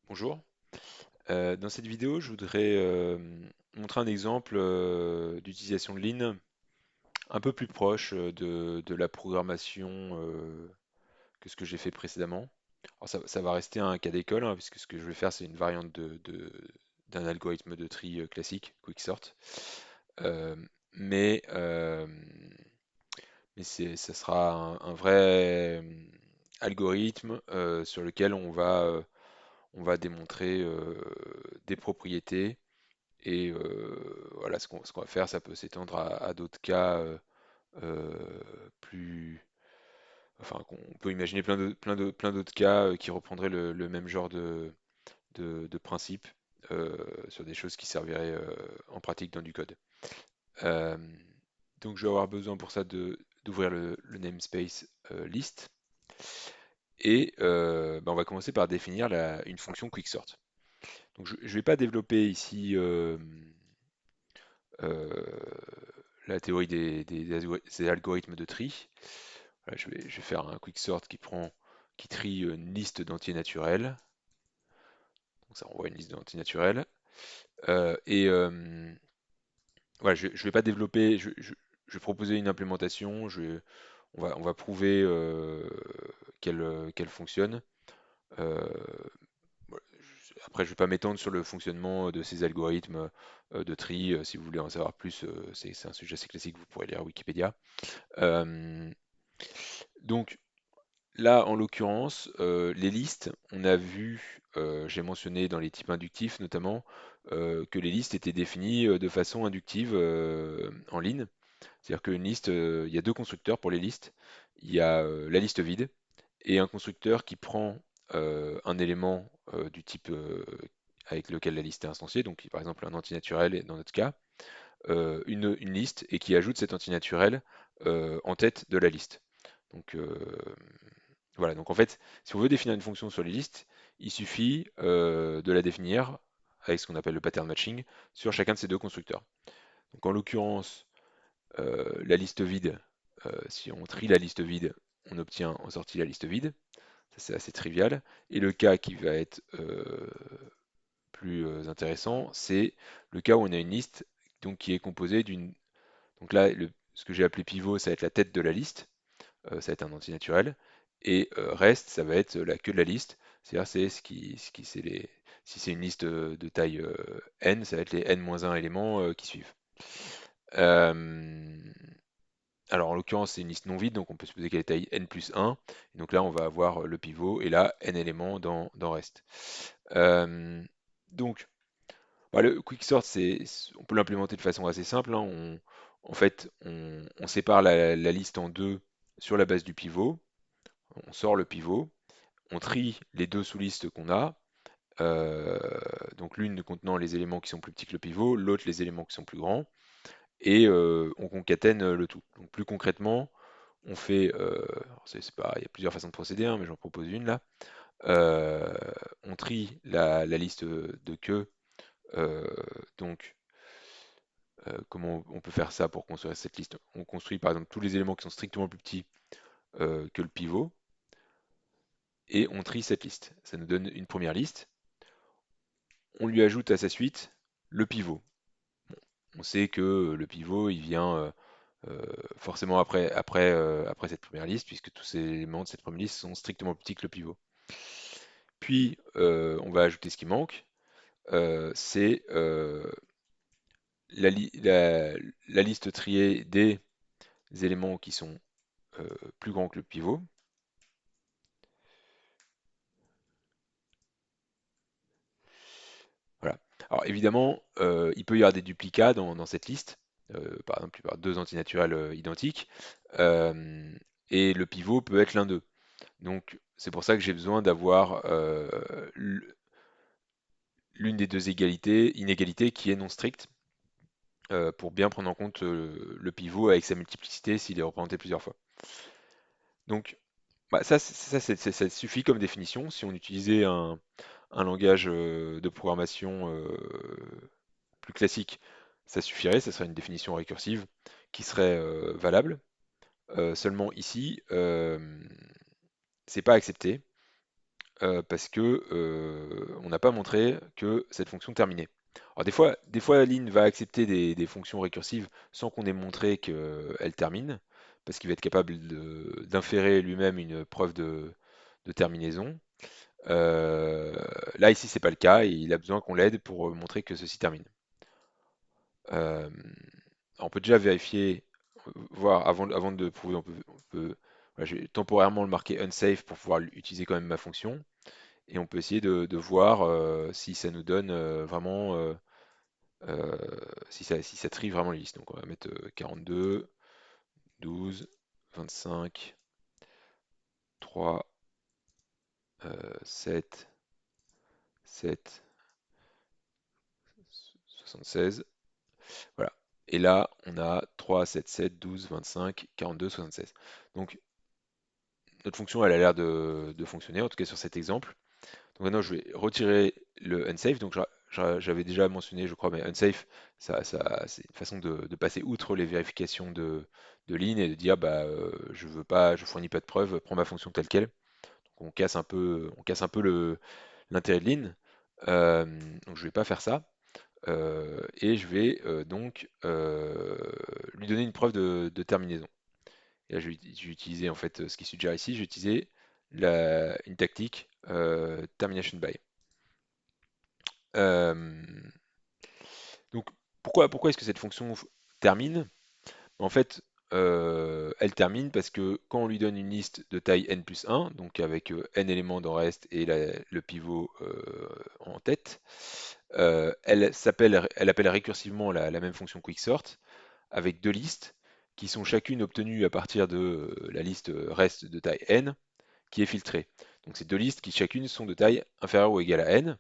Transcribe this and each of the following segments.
Bonjour. Dans cette vidéo, je voudrais montrer un exemple d'utilisation de Lean un peu plus proche de la programmation que ce que j'ai fait précédemment. Alors ça va rester un cas d'école, hein, puisque ce que je vais faire, c'est une variante d'un algorithme de tri classique, Quicksort. Euh, mais ça sera un vrai algorithme sur lequel on va démontrer des propriétés. Et voilà, ce qu'on va faire, ça peut s'étendre à d'autres cas plus. Enfin, on peut imaginer plein d'autres cas qui reprendraient le même genre de principe sur des choses qui serviraient en pratique dans du code. Euh, donc, je vais avoir besoin pour ça d'ouvrir le namespace list. Et on va commencer par définir une fonction quicksort. Donc, je ne vais pas développer ici euh, la théorie des algorithmes de tri. Voilà, je vais faire un quicksort qui trie une liste d'entiers naturels. Donc ça renvoie une liste d'entiers naturels. Et voilà, je ne vais pas développer, je vais proposer une implémentation. On va prouver qu'elle fonctionne. Euh, voilà, après, je ne vais pas m'étendre sur le fonctionnement de ces algorithmes de tri. Si vous voulez en savoir plus, c'est un sujet assez classique, vous pourrez lire Wikipédia. Euh, donc, Là, en l'occurrence, les listes, on a vu, j'ai mentionné dans les types inductifs notamment, que les listes étaient définies de façon inductive en ligne. C'est-à-dire qu'une liste, il y a deux constructeurs pour les listes. Il y a la liste vide et un constructeur qui prend un élément du type avec lequel la liste est instanciée, donc par exemple un antinaturel dans notre cas, une liste et qui ajoute cet antinaturel en tête de la liste. Donc voilà, donc en fait, si on veut définir une fonction sur les listes, il suffit de la définir avec ce qu'on appelle le pattern matching sur chacun de ces deux constructeurs. Donc en l'occurrence, la liste vide, si on trie la liste vide, on obtient en sortie la liste vide. Ça c'est assez trivial. Et le cas qui va être plus intéressant, c'est le cas où on a une liste donc, qui est composée d'une. Donc là, ce que j'ai appelé pivot, ça va être la tête de la liste. Ça va être un antinaturel. Et reste, ça va être la queue de la liste. C'est-à-dire, c'est c'est si c'est une liste de taille n, ça va être les n-1 éléments qui suivent. Euh, alors, en l'occurrence, c'est une liste non vide, donc on peut supposer qu'elle est taille n plus 1. Et donc là, on va avoir le pivot et là, n éléments dans reste. Euh, donc, le quicksort, on peut l'implémenter de façon assez simple, hein. En fait, on sépare la liste en deux sur la base du pivot. On sort le pivot, on trie les deux sous-listes qu'on a, euh, donc l'une contenant les éléments qui sont plus petits que le pivot, l'autre les éléments qui sont plus grands, et on concatène le tout. Donc plus concrètement, on fait, il y a plusieurs façons de procéder, hein, mais j'en propose une là. Euh, on trie la liste de queues, euh, donc comment on peut faire ça pour construire cette liste? On construit par exemple tous les éléments qui sont strictement plus petits que le pivot, et on trie cette liste. Ça nous donne une première liste. On lui ajoute à sa suite le pivot. On sait que le pivot, il vient forcément après cette première liste, puisque tous ces éléments de cette première liste sont strictement plus petits que le pivot. Puis, on va ajouter ce qui manque, c'est la liste triée des éléments qui sont plus grands que le pivot. Voilà. Alors évidemment, il peut y avoir des duplicats dans cette liste. Par exemple, il peut y avoir deux antinaturels identiques. euh, et le pivot peut être l'un d'eux. Donc c'est pour ça que j'ai besoin d'avoir l'une des deux inégalités qui est non stricte, pour bien prendre en compte le pivot avec sa multiplicité s'il est représenté plusieurs fois. Donc ça suffit comme définition. Si on utilisait un langage de programmation plus classique, ça suffirait, ça serait une définition récursive qui serait valable. Seulement ici, c'est pas accepté. parce que on n'a pas montré que cette fonction terminait. Alors des fois, Lean va accepter des fonctions récursives sans qu'on ait montré qu'elles terminent, parce qu'il va être capable d'inférer lui-même une preuve de terminaison. Euh, Là, ici, c'est pas le cas, et il a besoin qu'on l'aide pour montrer que ceci termine. Euh, on peut déjà vérifier, voir avant de prouver, voilà, je vais temporairement le marquer unsafe pour pouvoir utiliser quand même ma fonction. Et on peut essayer de voir si ça nous donne vraiment, euh, si ça trie vraiment les listes. Donc on va mettre 42, 12, 25, 3, 7, 7, 76. Voilà. Et là, on a 3, 7, 7, 12, 25, 42, 76. Donc notre fonction, elle a l'air de fonctionner, en tout cas sur cet exemple. Donc maintenant, je vais retirer le unsafe. Donc j'avais déjà mentionné, je crois, mais unsafe, c'est une façon de passer outre les vérifications de ligne et de dire, bah, je veux pas, je fournis pas de preuves, prends ma fonction telle quelle. Donc on casse un peu l'intérêt de ligne. Euh, donc je vais pas faire ça. Et je vais donc lui donner une preuve de terminaison. Et là, je vais utiliser en fait ce qui est suggéré ici. Je vais utiliser une tactique termination by. Euh, donc, pourquoi est-ce que cette fonction termine? En fait, elle termine parce que quand on lui donne une liste de taille n plus 1, donc avec n éléments dans reste et le pivot en tête, elle appelle récursivement la même fonction quicksort avec deux listes qui sont chacune obtenues à partir de la liste reste de taille n qui est filtrée. Donc, ces deux listes qui chacune sont de taille inférieure ou égale à n.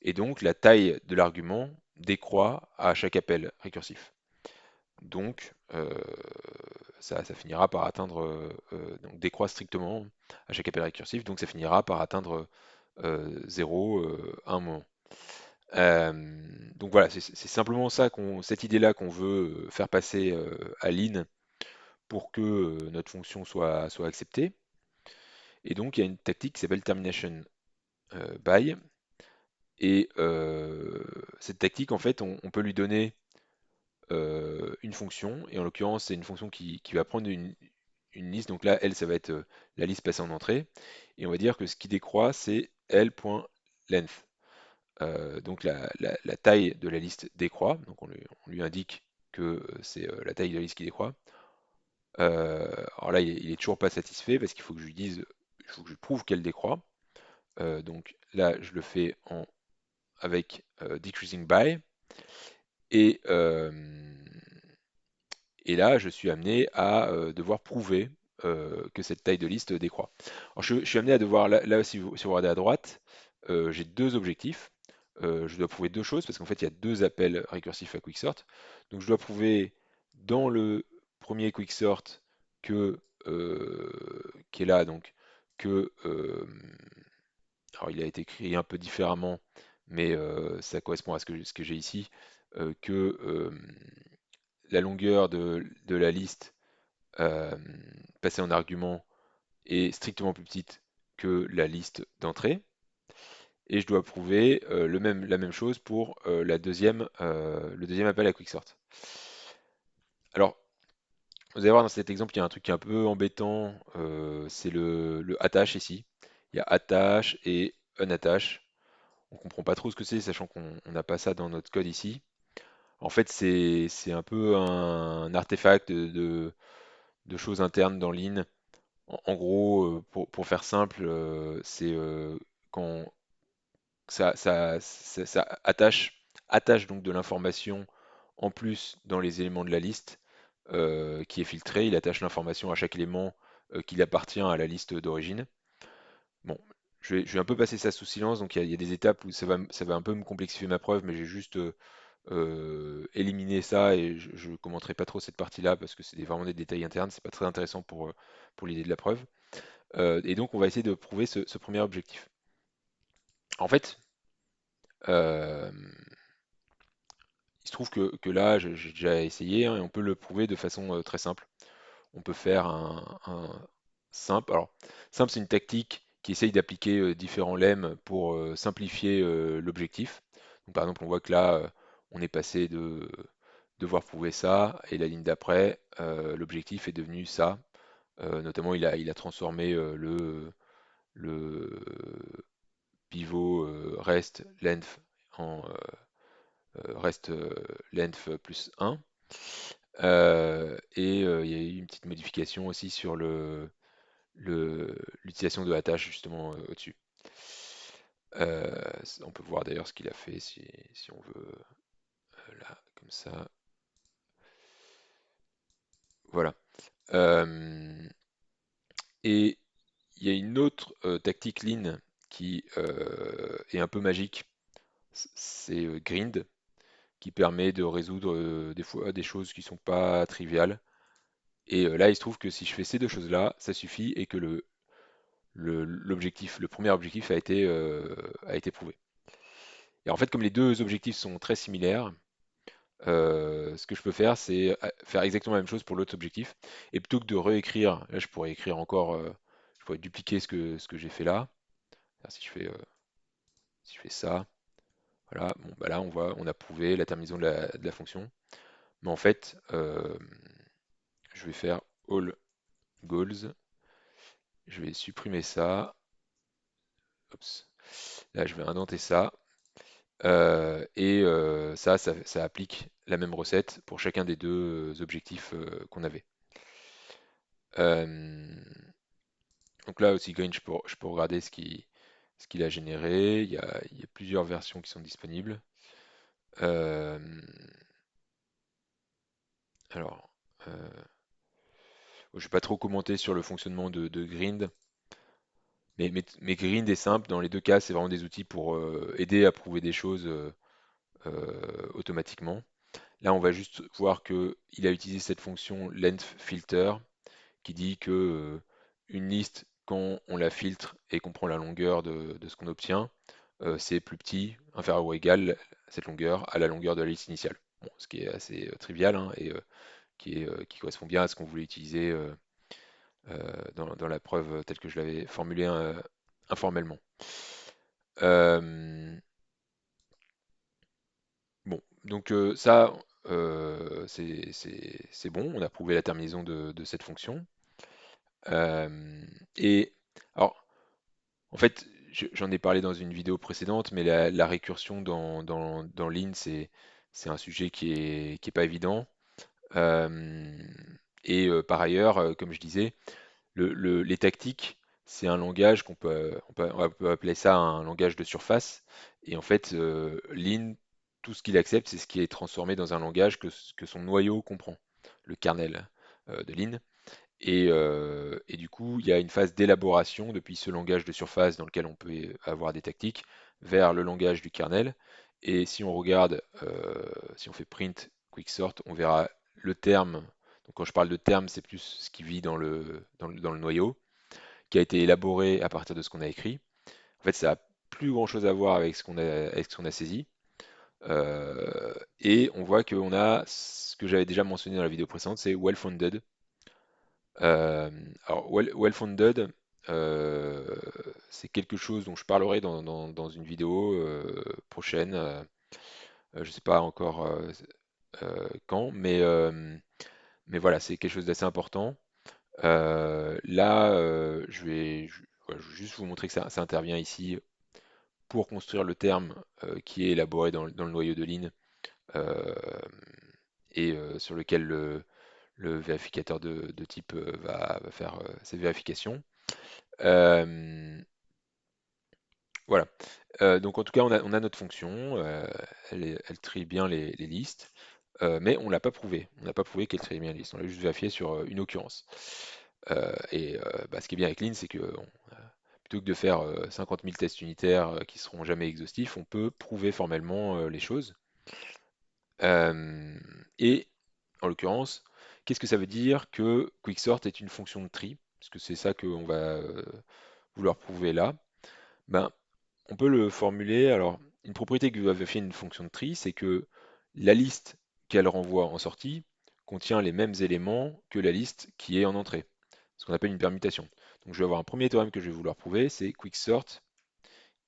Et donc la taille de l'argument décroît à chaque appel récursif. Donc ça finira par atteindre, donc décroît strictement à chaque appel récursif, donc ça finira par atteindre 0 à un moment. Euh, donc voilà, c'est simplement cette idée-là qu'on veut faire passer à Lean pour que notre fonction soit acceptée. Et donc il y a une tactique qui s'appelle termination by. Et cette tactique, en fait, on peut lui donner une fonction, et en l'occurrence, c'est une fonction qui va prendre une liste. Donc là, L, ça va être la liste passée en entrée, et on va dire que ce qui décroît, c'est L.length. Donc la taille de la liste décroît, donc on lui indique que c'est la taille de la liste qui décroît. Alors là, il est toujours pas satisfait parce qu'il faut que je lui dise, il faut que je prouve qu'elle décroît. Donc là, je le fais avec decreasing by. Et, et là, je suis amené à devoir prouver que cette taille de liste décroît. Alors, je suis amené à devoir, là, si vous regardez à droite, j'ai deux objectifs. Je dois prouver deux choses parce qu'en fait, il y a deux appels récursifs à quicksort. Donc, je dois prouver dans le premier quicksort qui est là, donc que alors il a été écrit un peu différemment, mais ça correspond à ce que j'ai ici, que la longueur de la liste euh, passée en argument est strictement plus petite que la liste d'entrée. Et je dois prouver la même chose pour le deuxième appel à quicksort. Alors, vous allez voir dans cet exemple, il y a un truc qui est un peu embêtant, c'est le attache ici. Il y a attache et unattache. On comprend pas trop ce que c'est, sachant qu'on n'a pas ça dans notre code ici. En fait, c'est un peu un artefact de choses internes dans Lean. En gros, pour faire simple, c'est quand ça attache donc de l'information en plus dans les éléments de la liste qui est filtrée. Il attache l'information à chaque élément qui appartient à la liste d'origine. Bon, je vais un peu passer ça sous silence, donc il y a des étapes où ça va un peu me complexifier ma preuve, mais j'ai juste éliminer ça et je commenterai pas trop cette partie-là parce que c'est vraiment des détails internes, c'est pas très intéressant pour l'idée de la preuve. Et donc on va essayer de prouver ce premier objectif. En fait, euh, il se trouve que là, j'ai déjà essayé hein, et on peut le prouver de façon très simple. On peut faire un simple. Alors, simple, c'est une tactique qui essaye d'appliquer différents lemmes pour simplifier l'objectif. Donc, par exemple, on voit que là, on est passé de devoir prouver ça, et la ligne d'après, l'objectif est devenu ça. Notamment, il a transformé le pivot rest length en rest length plus 1. Il y a eu une petite modification aussi sur l'utilisation de la tâche justement au-dessus. On peut voir d'ailleurs ce qu'il a fait si on veut, là, comme ça. Voilà. Euh, et il y a une autre tactique lean qui est un peu magique, c'est grind, qui permet de résoudre des fois des choses qui sont pas triviales. Et là, il se trouve que si je fais ces deux choses-là, ça suffit et que le premier objectif a été prouvé. Et en fait, comme les deux objectifs sont très similaires, ce que je peux faire, c'est faire exactement la même chose pour l'autre objectif. Et plutôt que de réécrire, là, je pourrais écrire encore, je pourrais dupliquer ce que j'ai fait là. Alors, si je fais ça, voilà, bon, bah là, on a prouvé la terminaison de la fonction. Mais en fait, je vais faire all goals. Je vais supprimer ça. Oups. Là, je vais indenter ça. Ça applique la même recette pour chacun des deux objectifs qu'on avait. Euh, donc là aussi, Green, je peux regarder ce qu'il a généré. Il y a plusieurs versions qui sont disponibles. Euh, alors, je ne vais pas trop commenter sur le fonctionnement de Grind, mais Grind est simple. Dans les deux cas, c'est vraiment des outils pour aider à prouver des choses automatiquement. Là, on va juste voir qu'il a utilisé cette fonction lengthFilter qui dit que une liste, quand on la filtre et qu'on prend la longueur de ce qu'on obtient, c'est plus petit, inférieur ou égal, cette longueur, à la longueur de la liste initiale. Bon, ce qui est assez trivial hein, et qui correspond bien à ce qu'on voulait utiliser dans la preuve telle que je l'avais formulée informellement. Euh, bon, donc ça, c'est bon, on a prouvé la terminaison de cette fonction. Euh, et alors, en fait, j'en ai parlé dans une vidéo précédente, mais la récursion dans Lean, c'est un sujet qui est pas évident. Euh, Par ailleurs, comme je disais, les tactiques, c'est un langage on peut appeler ça un langage de surface. Et en fait, Lean, tout ce qu'il accepte, c'est ce qui est transformé dans un langage que son noyau comprend, le kernel de Lean. Et du coup, il y a une phase d'élaboration depuis ce langage de surface dans lequel on peut avoir des tactiques vers le langage du kernel. Et si on regarde, si on fait print quicksort, on verra le terme. Donc quand je parle de terme, c'est plus ce qui vit dans le noyau, qui a été élaboré à partir de ce qu'on a écrit. En fait, ça n'a plus grand-chose à voir avec ce qu'on a saisi. Et on voit qu'on a ce que j'avais déjà mentionné dans la vidéo précédente, c'est well-founded. Euh, alors, well-founded, euh, c'est quelque chose dont je parlerai dans une vidéo prochaine. Je ne sais pas encore quand, mais voilà, c'est quelque chose d'assez important. Là, voilà, je vais juste vous montrer que ça intervient ici pour construire le terme qui est élaboré dans le noyau de ligne sur lequel le vérificateur de type va faire ses vérifications. Euh, voilà. Donc en tout cas, on a notre fonction. Elle trie bien les listes, mais on l'a pas prouvé. On n'a pas prouvé qu'elle trie bien les listes. On l'a juste vérifié sur une occurrence. Ce qui est bien avec Lean, c'est que plutôt que de faire 50 000 tests unitaires qui seront jamais exhaustifs, on peut prouver formellement les choses. Euh, et en l'occurrence, qu'est-ce que ça veut dire que quicksort est une fonction de tri? Parce que c'est ça qu'on va vouloir prouver là. Ben, on peut le formuler. Alors, une propriété que va vérifier une fonction de tri, c'est que la liste qu'elle renvoie en sortie contient les mêmes éléments que la liste qui est en entrée, ce qu'on appelle une permutation. Donc je vais avoir un premier théorème que je vais vouloir prouver, c'est quicksort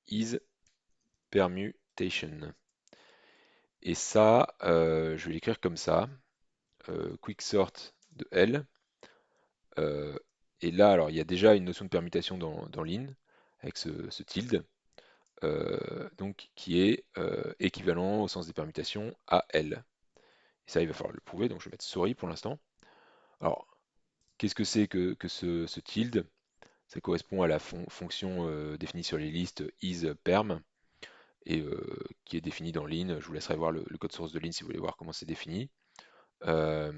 is permutation. Et ça, je vais l'écrire comme ça, quicksort de L. euh, et là, alors il y a déjà une notion de permutation dans l'in, avec ce tilde, donc qui est équivalent au sens des permutations à L. Et ça, il va falloir le prouver, donc je vais mettre sorry pour l'instant. Alors, qu'est-ce que c'est que ce tilde? Ça correspond à la fonction définie sur les listes isPerm et qui est définie dans l'in. Je vous laisserai voir le code source de l'in si vous voulez voir comment c'est défini. Euh,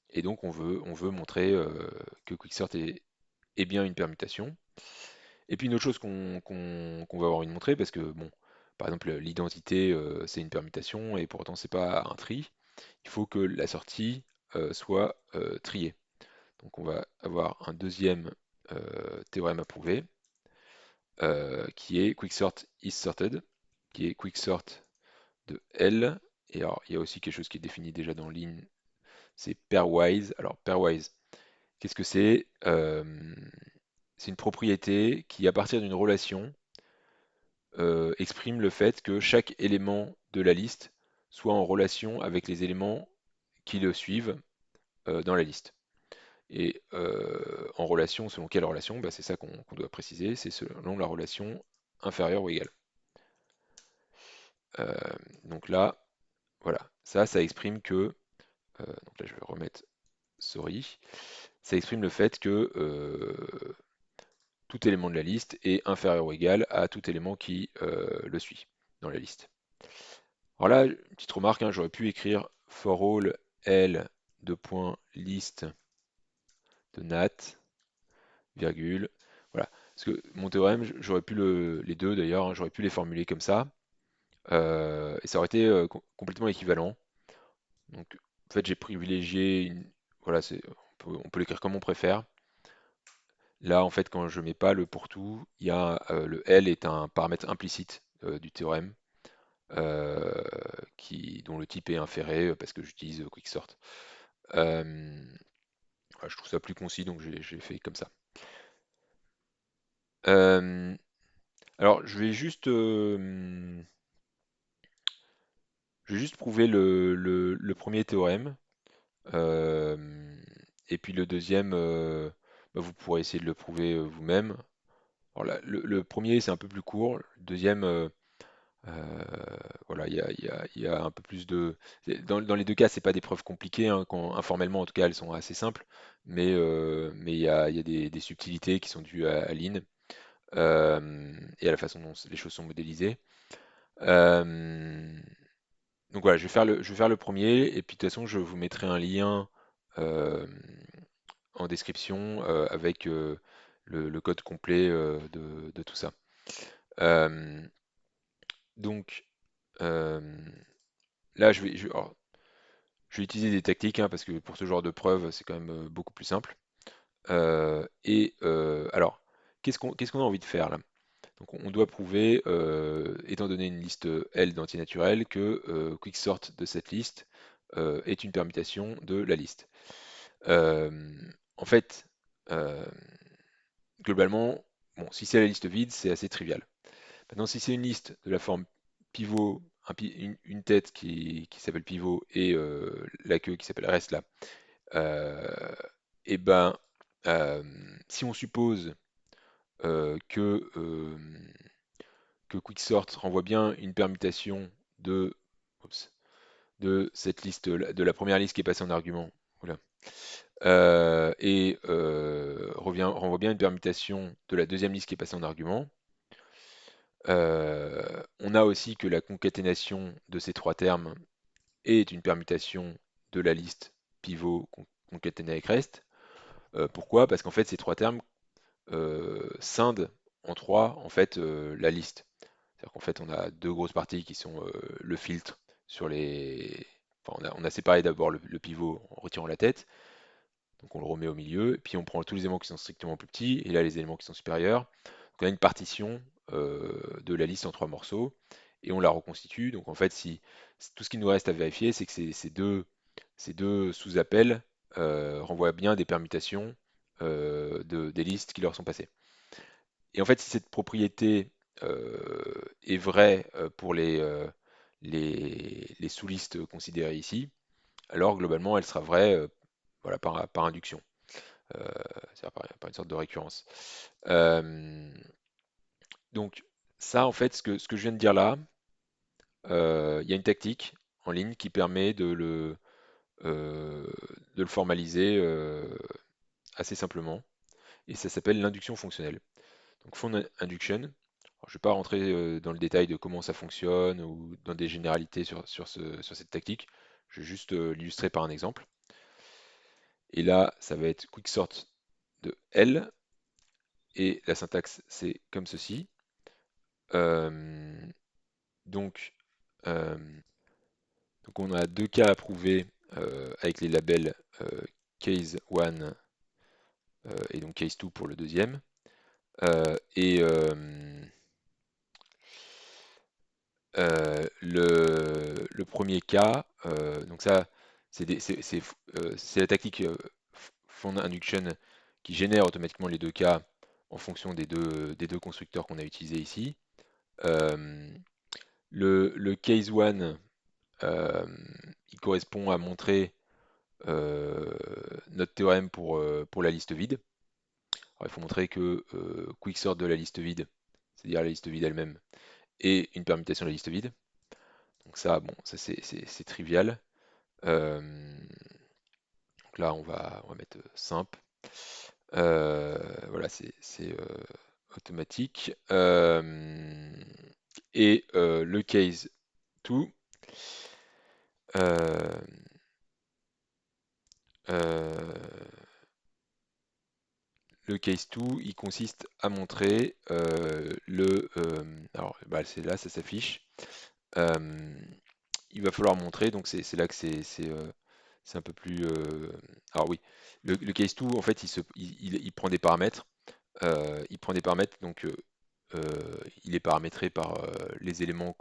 et donc on veut montrer que quicksort est bien une permutation. Et puis une autre chose qu'on va avoir envie de montrer, parce que bon, par exemple l'identité c'est une permutation et pour autant c'est pas un tri, il faut que la sortie soit triée. Donc on va avoir un deuxième théorème à prouver qui est quicksort is sorted, qui est quicksort de L. Et alors il y a aussi quelque chose qui est défini déjà dans l'in, c'est pairwise. Alors pairwise, qu'est-ce que c'est? C'est une propriété qui, à partir d'une relation, exprime le fait que chaque élément de la liste soit en relation avec les éléments qui le suivent dans la liste. Et en relation, selon quelle relation? Bah, c'est ça qu'on doit préciser, c'est selon la relation inférieure ou égale. Euh, donc là, voilà, ça exprime que, donc là je vais remettre sorry, ça exprime le fait que tout élément de la liste est inférieur ou égal à tout élément qui le suit dans la liste. Alors là, une petite remarque, hein, j'aurais pu écrire for all L de point list de nat, virgule, voilà. Parce que mon théorème, j'aurais pu les deux d'ailleurs, hein, j'aurais pu les formuler comme ça, et ça aurait été complètement équivalent. Donc en fait, j'ai privilégié voilà, on peut l'écrire comme on préfère. Là, en fait, quand je mets pas le pour tout, il y a le L est un paramètre implicite du théorème dont le type est inféré parce que j'utilise quicksort. Euh, voilà, je trouve ça plus concis, donc j'ai fait comme ça. Euh, alors, je vais juste prouver le premier théorème, euh, et puis le deuxième, bah, vous pourrez essayer de le prouver vous-même. Alors là, le premier, c'est un peu plus court. Le deuxième, Euh, voilà, il y a un peu plus de. Dans les deux cas, c'est pas des preuves compliquées, hein, informellement, en tout cas, elles sont assez simples, mais il y a des subtilités qui sont dues à Lean et à la façon dont les choses sont modélisées. Euh, donc voilà, je vais faire le premier, et puis de toute façon, je vous mettrai un lien euh, en description avec le code complet de tout ça. Euh, donc euh, là, alors, je vais utiliser des tactiques hein, parce que pour ce genre de preuve, c'est quand même beaucoup plus simple. Alors, qu'est-ce qu'on a envie de faire là? Donc, on doit prouver, étant donné une liste L d'antinaturel, que quicksort de cette liste est une permutation de la liste. Euh, En fait, euh, globalement, bon, si c'est la liste vide, c'est assez trivial. Maintenant, si c'est une liste de la forme pivot, une tête qui s'appelle pivot et la queue qui s'appelle reste là, euh, et ben, euh, si on suppose que quicksort renvoie bien une permutation de, oups, de cette liste, de la première liste qui est passée en argument, voilà, et renvoie bien une permutation de la deuxième liste qui est passée en argument. On a aussi que la concaténation de ces trois termes est une permutation de la liste pivot concaténée avec rest. Pourquoi? Parce qu'en fait, ces trois termes scinde en trois en fait la liste. C'est-à-dire qu'en fait on a deux grosses parties qui sont le filtre sur les. Enfin, on a séparé d'abord le pivot en retirant la tête, donc on le remet au milieu, et puis on prend tous les éléments qui sont strictement plus petits, et là les éléments qui sont supérieurs. Donc on a une partition de la liste en trois morceaux, et on la reconstitue. Donc en fait, tout ce qui nous reste à vérifier, c'est que ces deux sous-appels renvoient bien des permutations des listes qui leur sont passées. Et en fait, si cette propriété est vraie pour les sous-listes considérées ici, alors globalement, elle sera vraie voilà, par induction, euh, c'est-à-dire par une sorte de récurrence. Euh, donc ça, en fait, ce que je viens de dire là, il y a une tactique en ligne qui permet euh, de le formaliser assez simplement, et ça s'appelle l'induction fonctionnelle. Donc Phone Induction, alors, je ne vais pas rentrer dans le détail de comment ça fonctionne ou dans des généralités sur cette tactique, je vais juste l'illustrer par un exemple. Et là, ça va être quicksort de L, et la syntaxe c'est comme ceci. Euh, donc, euh, donc on a deux cas à prouver avec les labels case 1 et donc case 2 pour le deuxième. Et le premier cas, donc ça, c'est la tactique Found Induction qui génère automatiquement les deux cas en fonction des deux constructeurs qu'on a utilisés ici. Euh, le case 1, il correspond à montrer notre théorème pour la liste vide. Alors, il faut montrer que quicksort de la liste vide, c'est-à-dire la liste vide elle-même, est une permutation de la liste vide. Donc ça, bon, ça c'est trivial. Euh, donc là, on va mettre simple. Voilà, c'est automatique. Et le case 2, euh, euh, le case 2, il consiste à montrer alors bah, c'est là, ça s'affiche. Euh, il va falloir montrer, donc c'est là que c'est un peu plus. Alors oui, le case 2, en fait, il prend des paramètres. Il prend des paramètres, donc il est paramétré par les éléments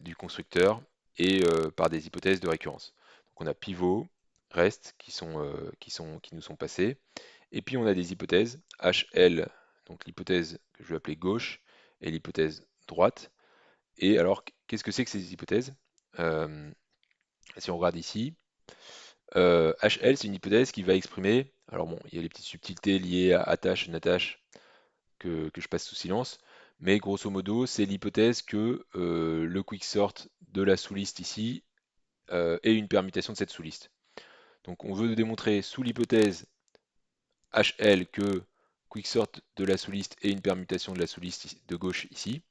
du constructeur et par des hypothèses de récurrence. Donc on a pivot, rest qui nous sont passés. Et puis on a des hypothèses HL, donc l'hypothèse que je vais appeler gauche et l'hypothèse droite. Et alors, qu'est-ce que c'est que ces hypothèses? Euh, Si on regarde ici, HL, c'est une hypothèse qui va exprimer, alors bon, il y a les petites subtilités liées à attache, nattache, que je passe sous silence, mais grosso modo, c'est l'hypothèse que le quicksort de la sous-liste ici est une permutation de cette sous-liste. Donc on veut démontrer sous l'hypothèse HL que quicksort de la sous-liste est une permutation de la sous-liste de gauche ici,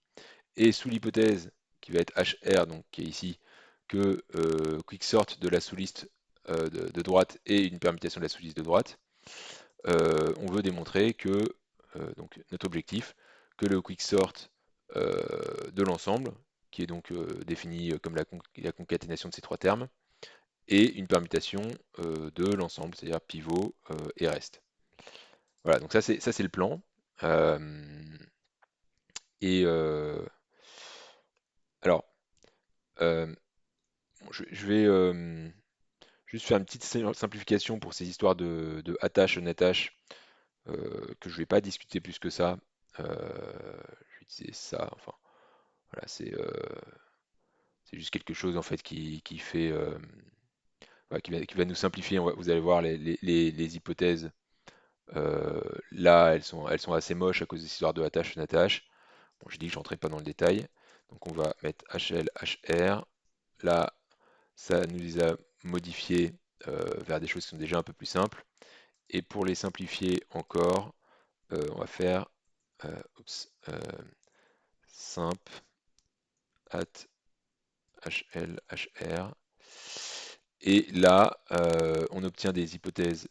et sous l'hypothèse qui va être HR, donc qui est ici, que quicksort de la sous-liste de droite est une permutation de la sous-liste de droite, on veut démontrer que, donc notre objectif, que le quicksort de l'ensemble, qui est donc défini comme la concaténation de ces trois termes, est une permutation de l'ensemble, c'est-à-dire pivot et reste. Voilà, donc ça c'est le plan. Euh, et alors, euh, je vais juste faire une petite simplification pour ces histoires de attache, nattache, que je vais pas discuter plus que ça. Je vais utiliser ça, enfin, voilà, c'est juste quelque chose en fait qui fait, voilà, qui va nous simplifier. Vous allez voir les hypothèses. Là, elles sont assez moches à cause des histoires de attache, nattache. Bon, j'ai dit que j'entrais pas dans le détail. Donc on va mettre HL, HR. Là, ça nous les a modifiés vers des choses qui sont déjà un peu plus simples. Et pour les simplifier encore, on va faire simple at HLHR. Et là, on obtient des hypothèses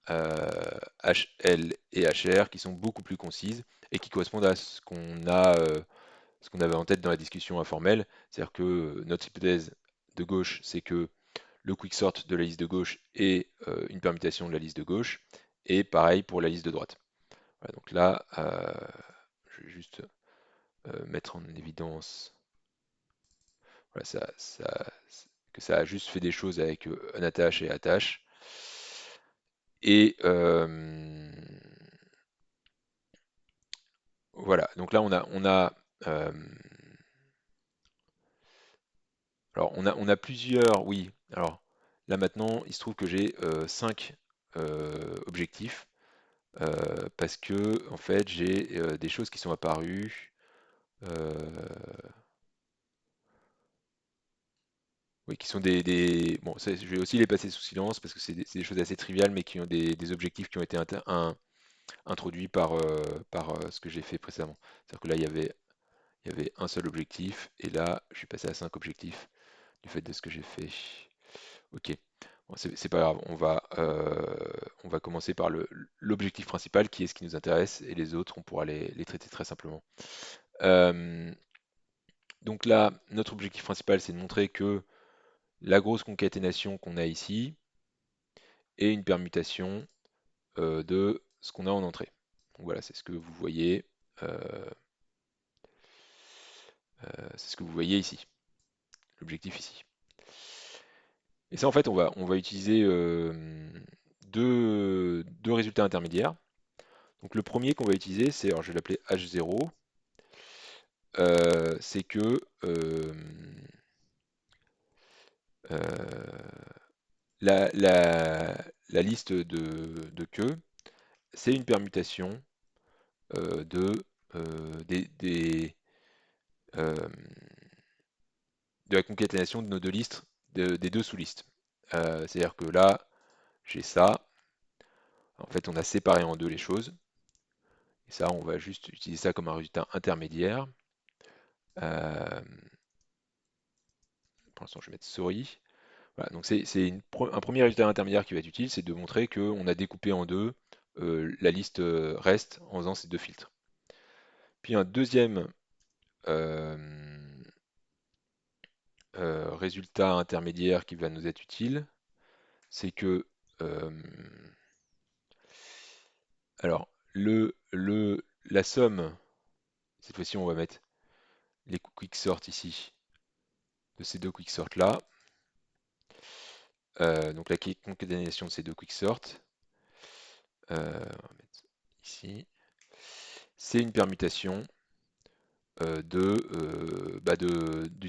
HL et HR qui sont beaucoup plus concises et qui correspondent à ce qu'on avait en tête dans la discussion informelle. C'est-à-dire que notre hypothèse de gauche, c'est que le quicksort de la liste de gauche est une permutation de la liste de gauche, et pareil pour la liste de droite. Voilà, donc là, je vais juste mettre en évidence voilà, que ça a juste fait des choses avec unattache et attache. Et voilà, donc là euh, on a plusieurs, oui. Alors là maintenant, il se trouve que j'ai 5 objectifs parce que en fait j'ai des choses qui sont apparues. euh, oui, qui sont bon, je vais aussi les passer sous silence parce que c'est des choses assez triviales, mais qui ont des objectifs qui ont été introduits par ce que j'ai fait précédemment. C'est-à-dire que là, il y avait un seul objectif, et là, je suis passé à 5 objectifs du fait de ce que j'ai fait. Ok, bon, c'est pas grave, on va commencer par l'objectif principal qui est ce qui nous intéresse, et les autres, on pourra les traiter très simplement. Euh, donc là, notre objectif principal, c'est de montrer que la grosse concaténation qu'on a ici est une permutation de ce qu'on a en entrée. Donc voilà, c'est ce que vous voyez. euh, c'est ce que vous voyez ici, l'objectif ici. Et ça, en fait, on va utiliser deux résultats intermédiaires. Donc le premier qu'on va utiliser, c'est, alors je vais l'appeler H0, c'est que euh, la liste de queues, c'est une permutation de, euh, de la concaténation de nos deux listes, des deux sous-listes. C'est-à-dire que là, j'ai ça. En fait, on a séparé en deux les choses. Et ça, on va juste utiliser ça comme un résultat intermédiaire. Euh, pour l'instant, je vais mettre sorry. Voilà, donc un premier résultat intermédiaire qui va être utile, c'est de montrer qu'on a découpé en deux la liste reste en faisant ces deux filtres. Puis un deuxième euh, résultat intermédiaire qui va nous être utile, c'est que euh, alors la somme, cette fois-ci on va mettre les quicksort ici, de ces deux quicksort là, donc la concaténation de ces deux quicksort, on va mettre ici, c'est une permutation du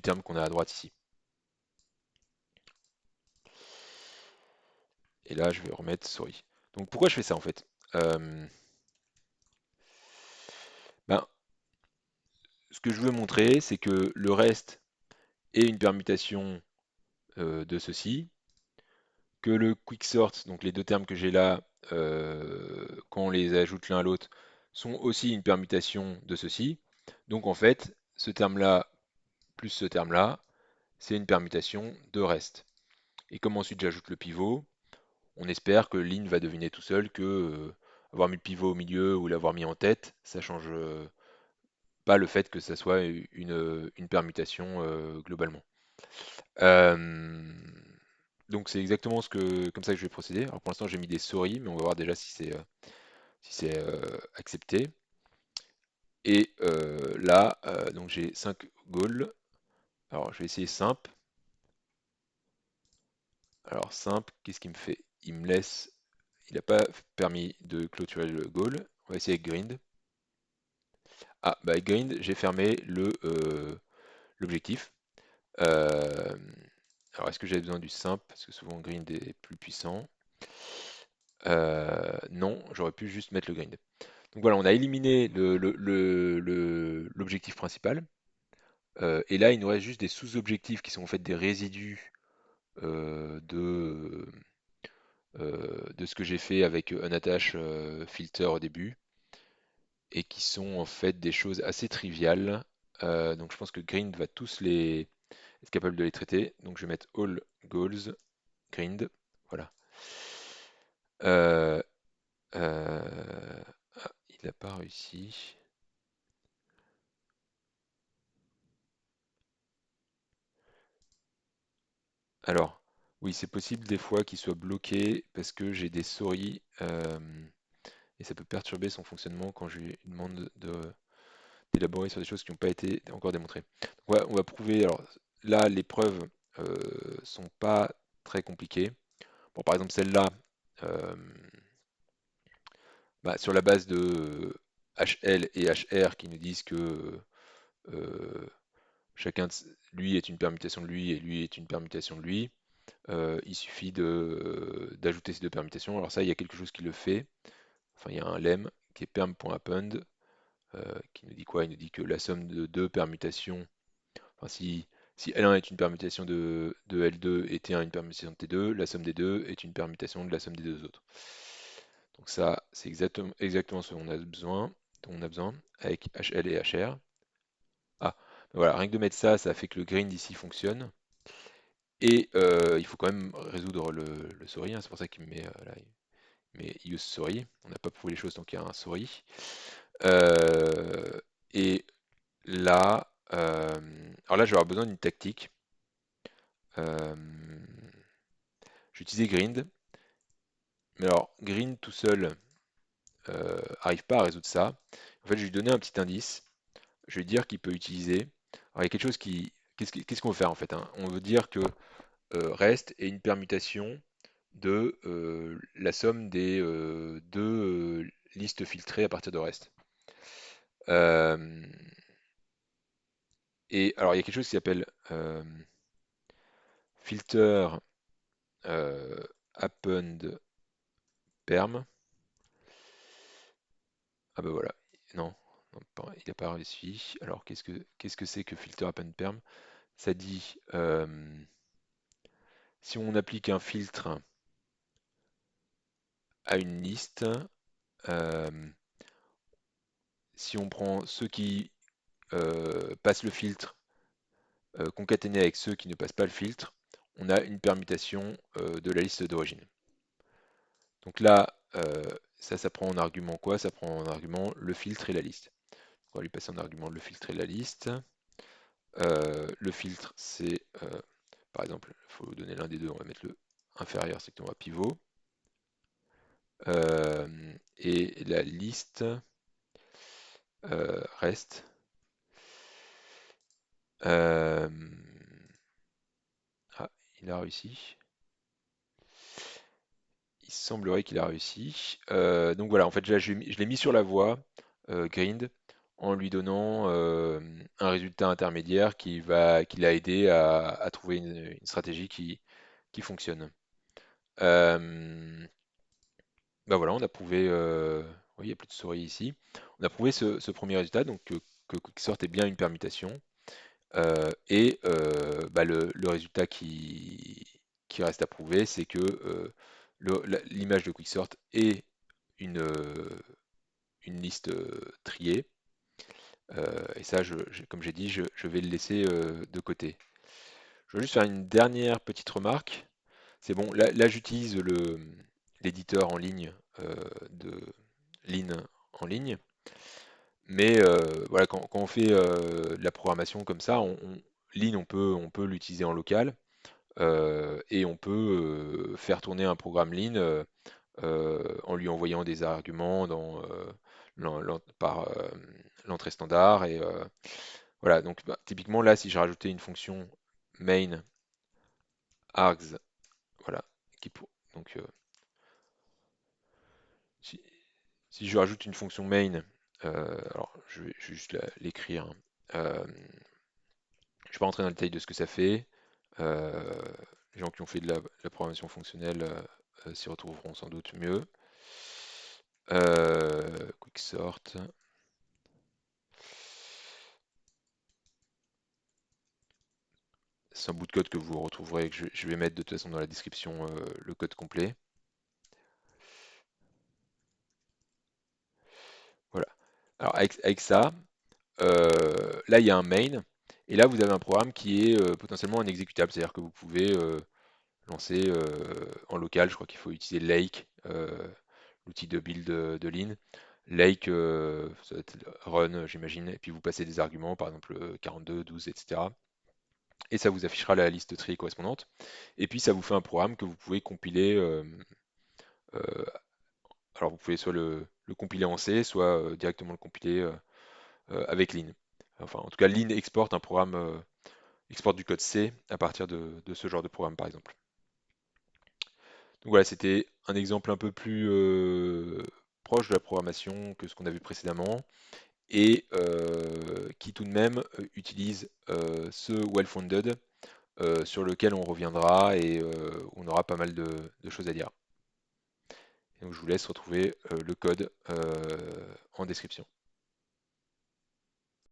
terme qu'on a à droite ici. Et là, je vais remettre souris. Donc pourquoi je fais ça en fait? Euh, ben, Ce que je veux montrer, c'est que le reste est une permutation de ceci, que le quicksort, donc les deux termes que j'ai là, quand on les ajoute l'un à l'autre, sont aussi une permutation de ceci. Donc en fait, ce terme-là plus ce terme-là, c'est une permutation de reste. Et comme ensuite j'ajoute le pivot, on espère que Lin va deviner tout seul que avoir mis le pivot au milieu ou l'avoir mis en tête, ça change pas le fait que ça soit une permutation globalement. Euh, donc c'est exactement comme ça que je vais procéder. Alors pour l'instant j'ai mis des souris, mais on va voir déjà si c'est accepté. Et là, donc j'ai 5 goals. Alors je vais essayer simple. Alors simple, qu'est-ce qu'il me fait? Il me laisse, il n'a pas permis de clôturer le goal. On va essayer avec grind. Ah, bah avec grind, j'ai fermé l'objectif. Euh, alors est-ce que j'avais besoin du simple? Parce que souvent grind est plus puissant. Non, j'aurais pu juste mettre le grind. Donc voilà, on a éliminé l'objectif principal. Et là, il nous reste juste des sous-objectifs qui sont en fait des résidus euh, de, de ce que j'ai fait avec unattach filter au début, et qui sont en fait des choses assez triviales. Donc je pense que grind va tous être capable de les traiter. Donc je vais mettre all goals, grind, voilà. Euh, il n'a pas réussi. Alors, oui, c'est possible des fois qu'il soit bloqué parce que j'ai des souris et ça peut perturber son fonctionnement quand je lui demande d'élaborer sur des choses qui n'ont pas été encore démontrées. Donc, on va prouver. Alors là, les preuves sont pas très compliquées. Bon, par exemple, celle-là, euh, Bah, sur la base de HL et HR qui nous disent que euh, chacun lui est une permutation de lui et lui est une permutation de lui, il suffit d'ajouter ces deux permutations. Alors ça, il y a quelque chose qui le fait. Enfin, il y a un lemme qui est perm.append qui nous dit quoi? Il nous dit que la somme de deux permutations, enfin si L1 est une permutation de L2 et T1 une permutation de T2, la somme des deux est une permutation de la somme des deux autres. Donc ça, c'est exactement ce dont on a besoin avec HL et HR. Ah, ben voilà, rien que de mettre ça, ça fait que le grind ici fonctionne. Et il faut quand même résoudre le sorry, hein, c'est pour ça qu'il me met là, il met use sorry. On n'a pas prouvé les choses tant qu'il y a un sorry. Et là, alors là, je vais avoir besoin d'une tactique. Euh, je vais utiliser grind. Mais alors, grind tout seul arrive pas à résoudre ça. En fait, je vais lui donner un petit indice. Je vais lui dire qu'il peut utiliser. Alors, il y a quelque chose qui. Qu'est-ce qu'on veut faire en fait, hein? On veut dire que rest est une permutation de la somme des deux listes filtrées à partir de rest. Euh, et alors, il y a quelque chose qui s'appelle filter append perm. Ah bah voilà. Non, non, il n'a pas réussi. Alors, qu'est-ce que c'est que filter append perm? Ça dit si on applique un filtre à une liste, euh, si on prend ceux qui passent le filtre concaténé avec ceux qui ne passent pas le filtre, on a une permutation de la liste d'origine. Donc là, ça prend en argument quoi? Ça prend en argument le filtre et la liste. On va lui passer en argument le filtre et la liste. Le filtre, c'est, par exemple, il faut donner l'un des deux, on va mettre le inférieur, c'est que on va pivot. Et la liste reste. Euh, ah, il a réussi. Il semblerait qu'il a réussi. Donc voilà, en fait, là, je l'ai mis sur la voie, Grind, en lui donnant un résultat intermédiaire qui l'a aidé à trouver une stratégie qui fonctionne. Euh, Bah voilà, on a prouvé, oui, il n'y a plus de souris ici. On a prouvé ce premier résultat, donc que Quicksort est bien une permutation. Et bah, le résultat qui reste à prouver, c'est que l'image de Quicksort est une liste triée. Et ça, comme j'ai dit, je vais le laisser de côté. Je veux juste faire une dernière petite remarque. C'est bon, là j'utilise l'éditeur en ligne de Lean en ligne. Mais voilà, quand on fait de la programmation comme ça, Lean, on peut l'utiliser en local et on peut faire tourner un programme Lean en lui envoyant des arguments par l'entrée standard. Et voilà, donc bah, typiquement là, si j'ai rajouté une fonction main args, voilà, donc si, si je rajoute une fonction main, alors je vais juste l'écrire, hein. Je ne vais pas rentrer dans le détail de ce que ça fait. Euh, les gens qui ont fait de la programmation fonctionnelle s'y retrouveront sans doute mieux. Quicksort. C'est un bout de code que vous retrouverez, que je vais mettre de toute façon dans la description le code complet. Voilà. Alors avec ça, là il y a un main, et là vous avez un programme qui est potentiellement un exécutable, c'est-à-dire que vous pouvez lancer en local, je crois qu'il faut utiliser Lake, l'outil de build de Lean. Lake, ça va être run, j'imagine, et puis vous passez des arguments, par exemple 42, 12, etc. Et ça vous affichera la liste triée correspondante. Et puis ça vous fait un programme que vous pouvez compiler. Euh, alors vous pouvez soit le compiler en C, soit directement le compiler avec Lean. Enfin, en tout cas, Lean exporte un programme, exporte du code C à partir de ce genre de programme, par exemple. Donc voilà, c'était un exemple un peu plus proche de la programmation que ce qu'on a vu précédemment et qui tout de même utilise ce well-founded sur lequel on reviendra et on aura pas mal de choses à dire. Donc je vous laisse retrouver le code en description.